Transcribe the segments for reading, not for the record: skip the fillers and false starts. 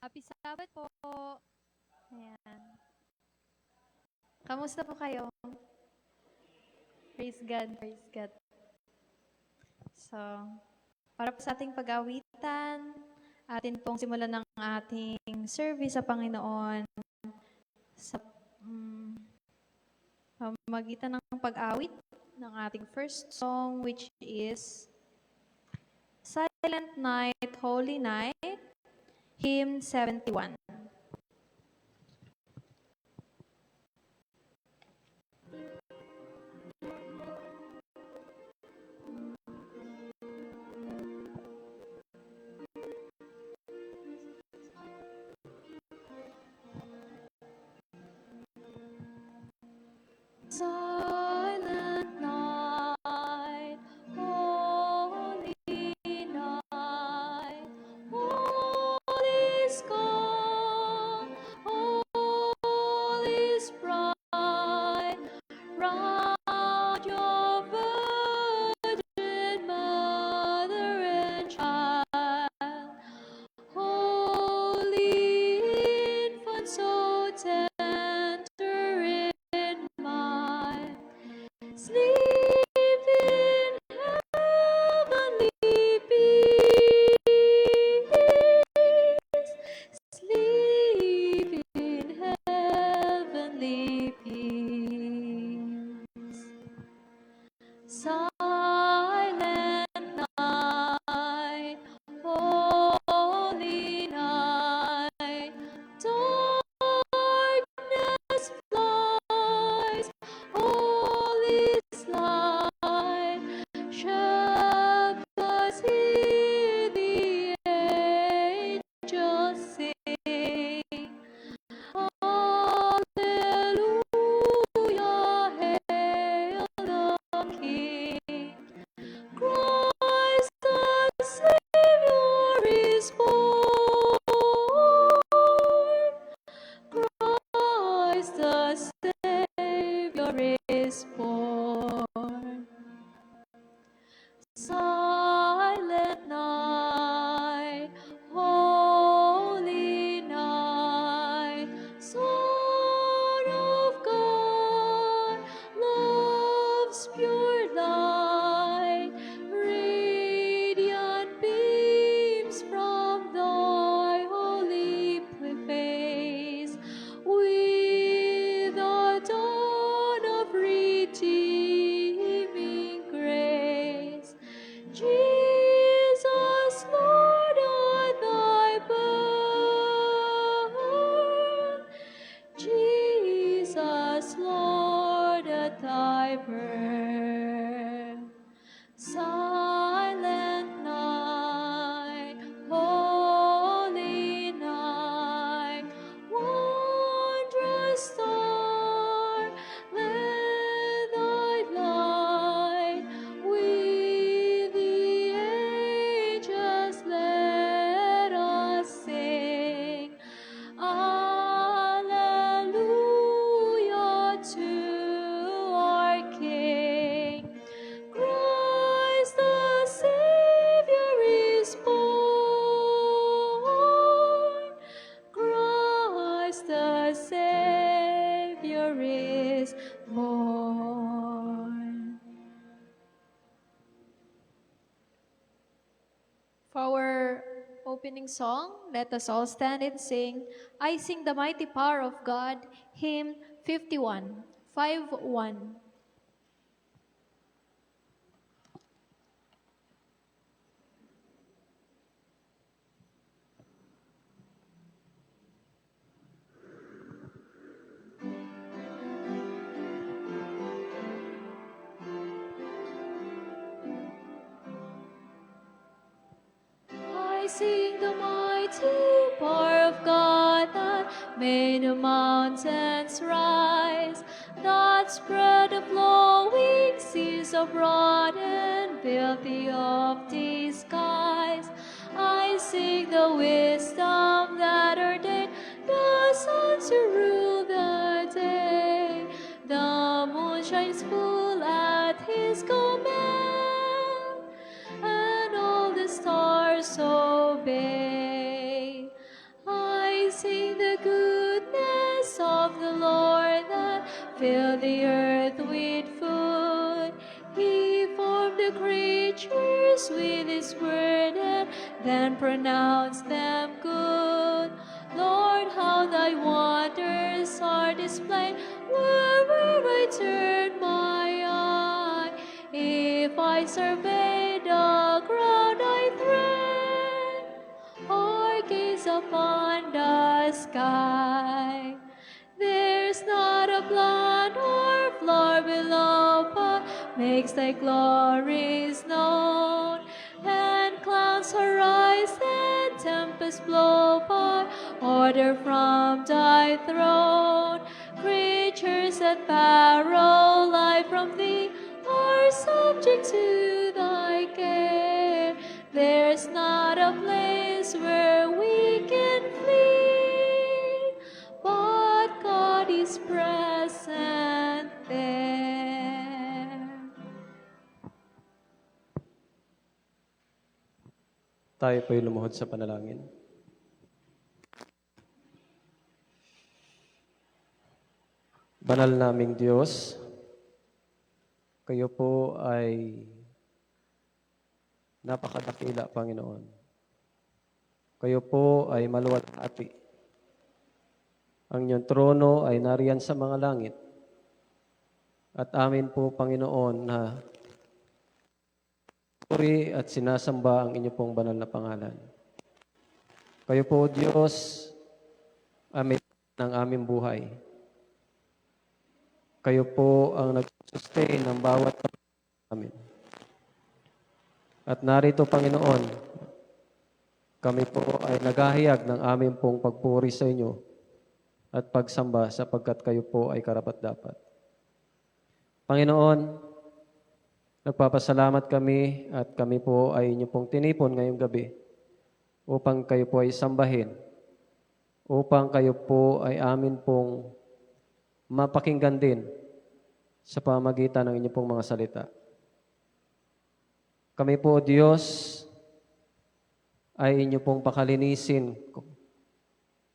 Happy Sabbath po. Ayan. Kamusta po kayo? Praise God, praise God. So, para po sa ating pag-awitan, atin pong simulan ng ating service sa Panginoon sa pamamagitan ng pag-awit ng ating first song, which is Silent Night, Holy Night, Hymn 71. Silent night, holy night, all is calm, all is bright, round your virgin mother and child, holy infant, so tender in mind. Sleep in heavenly peace. Sleep in heavenly peace. Silent night, holy night, darkness flies, all is light. Shepherds hear the angels sing. Hallelujah, hail the King. Christ the Savior is born. Christ the Savior is born. Silent night, holy night, Son of God, love's pure light, radiant beams from thy holy face, with the dawn of redeeming grace. Jesus, Lord, at thy birth. Jesus, Lord, at thy birth. Silent night, holy night, wondrous star, let thy light with the angels let us sing. Alleluia to our King. Christ the Savior is born. Christ the Savior is born. For our opening song, let us all stand and sing, I Sing the Mighty Power of God, Hymn 51, 5-1. I sing the mighty power of God that made the mountains rise, that spread the flowing seas abroad and built the lofty skies. I sing the wisdom that ordained the sun to rule the day. The moon shines full at his command, and all the stars obey. I fill the earth with food. He formed the creatures with His word and then pronounced them good. Lord, how Thy wonders are displayed wherever I turn my eye. If I survey the ground I tread, or gaze upon the sky, there's not a plant or flower below, but makes Thy glories known. And clouds arise and tempests blow by, order from Thy throne. Creatures that borrow life from Thee are subject to Thy care. There's not a place where we can flee, but God is present there. Tayo po'y lumuhod sa panalangin. Banal naming Diyos, kayo po ay napakadakila, Panginoon. Kayo po ay maluwalhati. Ang inyong trono ay nariyan sa mga langit. At amin po, Panginoon, na puri at sinasamba ang inyo pong banal na pangalan. Kayo po, Diyos, amin ng aming buhay. Kayo po ang nag-sustain ng bawat amin. At narito, Panginoon, kami po ay naghahayag ng aming pong pagpuri sa inyo at pagsamba sapagkat kayo po ay karapat-dapat. Panginoon, nagpapasalamat kami at kami po ay inyo pong tinipon ngayong gabi upang kayo po ay sambahin, upang kayo po ay amin pong mapakinggan din sa pamagitan ng inyong pong mga salita. Kami po, Diyos, ay inyo pong pakalinisin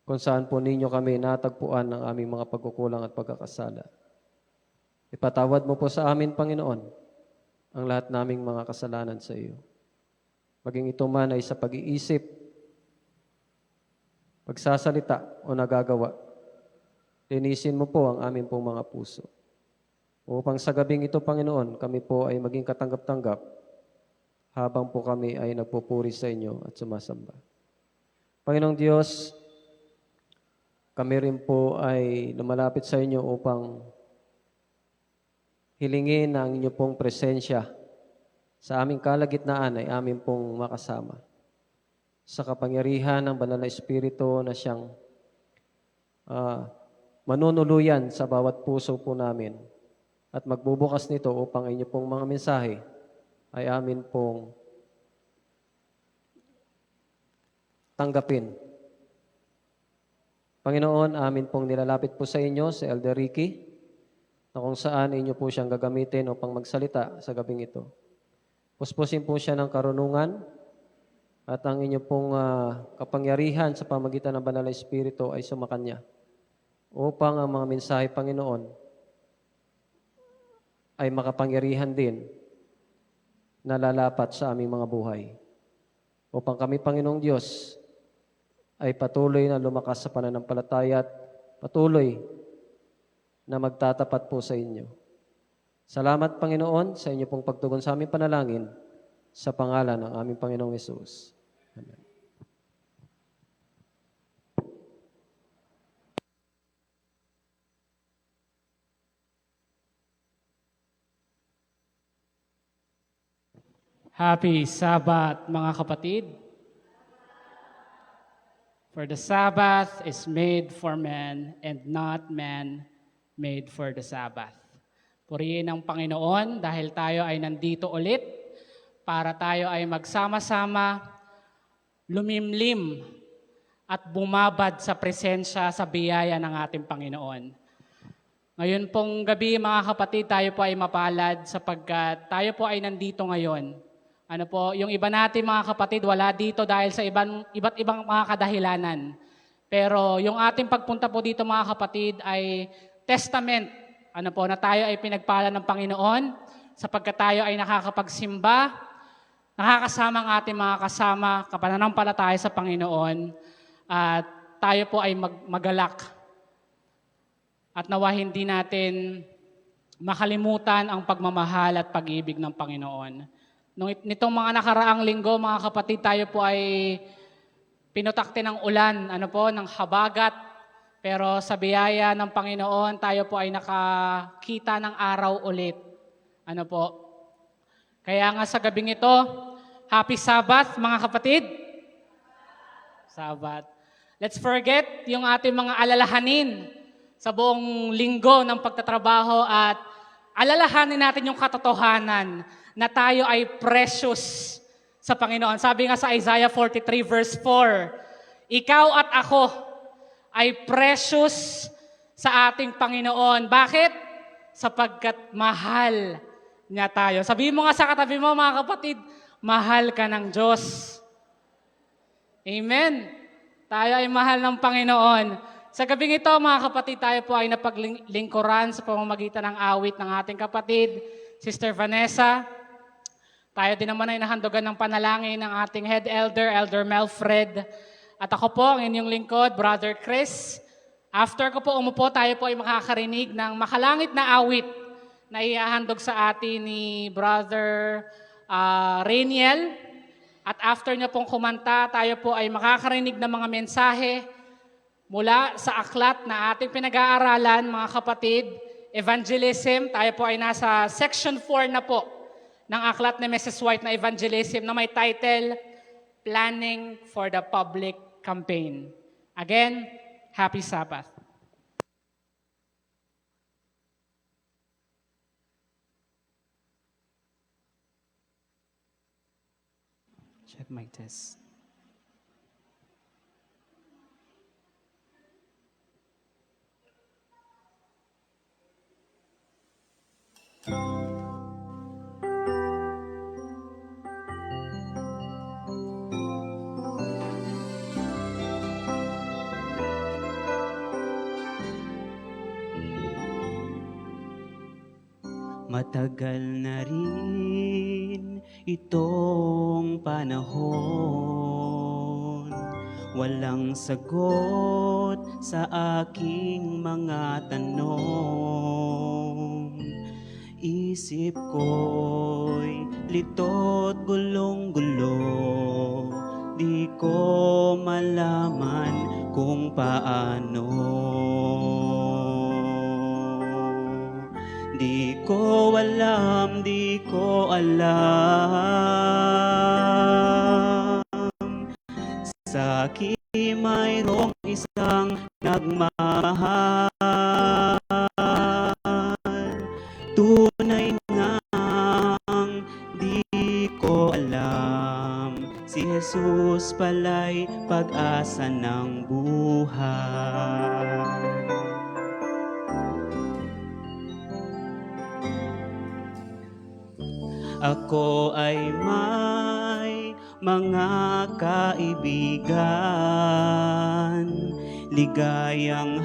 kung saan po ninyo kami natagpuan ng aming mga pagkukulang at pagkakasala. Ipatawad mo po sa amin, Panginoon, ang lahat naming mga kasalanan sa iyo. Maging ito man ay sa pag-iisip, pagsasalita o nagagawa, linisin mo po ang aming pong mga puso. Upang sa gabing ito, Panginoon, kami po ay maging katanggap-tanggap habang po kami ay nagpupuri sa inyo at sumasamba. Panginoong Diyos, kami rin po ay lumalapit sa inyo upang hilingin ang inyo pong presensya sa aming kalagitnaan ay amin pong makasama. Sa kapangyarihan ng Banal na Espiritu na siyang manunuluyan sa bawat puso po namin at magbubukas nito upang inyo pong mga mensahe ay amin pong tanggapin. Panginoon, amin pong nilalapit po sa inyo si Elder Ricky na kung saan inyo po siyang gagamitin upang magsalita sa gabing ito. Puspusin po siya ng karunungan at ang inyo pong kapangyarihan sa pamagitan ng Banal na Espiritu ay sumakanya upang ang mga mensahe, Panginoon, ay makapangyarihan din na lalapat sa aming mga buhay. Upang kami, Panginoong Diyos, ay patuloy na lumakas sa pananampalataya at patuloy na magtatapat po sa inyo. Salamat, Panginoon, sa inyo pong pagtugon sa aming panalangin sa pangalan ng aming Panginoong Hesus. Amen. Happy Sabbath, mga kapatid. For the Sabbath is made for man and not man made for the Sabbath. Purihin ang Panginoon dahil tayo ay nandito ulit para tayo ay magsama-sama, lumimlim at bumabad sa presensya, sa biyaya ng ating Panginoon. Ngayon pong gabi, mga kapatid, tayo po ay mapalad sapagkat tayo po ay nandito ngayon. Ano po, yung iba natin mga kapatid, wala dito dahil sa iba't ibang mga kadahilanan. Pero yung ating pagpunta po dito mga kapatid ay testament, na tayo ay pinagpala ng Panginoon sapagkat tayo ay nakakapagsimba, nakakasama ang ating mga kasama, kapananampalataya sa Panginoon, at tayo po ay magalak. At nawa hindi natin makalimutan ang pagmamahal at pag-ibig ng Panginoon. Nitong mga nakaraang linggo, mga kapatid, tayo po ay pinutakti ng ulan, ng habagat. Pero sa biyaya ng Panginoon, tayo po ay nakakita ng araw ulit. Kaya nga sa gabing ito, Happy Sabbath, mga kapatid. Sabbath. Let's forget yung ating mga alalahanin sa buong linggo ng pagtatrabaho at alalahanin natin yung katotohanan na tayo ay precious sa Panginoon. Sabi nga sa Isaiah 43 verse 4, ikaw at ako ay precious sa ating Panginoon. Bakit? Sapagkat mahal niya tayo. Sabihin mo nga sa katabi mo, mga kapatid, mahal ka ng Diyos. Amen. Tayo ay mahal ng Panginoon. Sa gabing ito, mga kapatid, tayo po ay napaglingkuran sa pamamagitan ng awit ng ating kapatid, Sister Vanessa. Tayo din naman ay nahandogan ng panalangin ng ating head elder, Elder Melfred. At ako po, ang inyong lingkod, Brother Chris. After ko po umupo, tayo po ay makakarinig ng makalangit na awit na ihahandog sa atin ni Brother Rainiel. At after niya pong kumanta, tayo po ay makakarinig ng mga mensahe mula sa aklat na ating pinag-aaralan, mga kapatid, Evangelism. Tayo po ay nasa section 4 na po ng aklat ni Mrs. White na Evangelism na may title, Planning for the Public Campaign. Again, Happy Sabbath. Check mic test. Matagal na rin itong panahon, walang sagot sa aking mga tanong. Isip ko'y lito't gulong-gulo, di ko malaman kung paano. Di ko alam, di ko alam. Sa akin mayroong isang nagmamahal. Tunay ngang di ko alam. Si Jesus pala'y pag-asa ng buhay. Ako ay may mga kaibigan, ligayang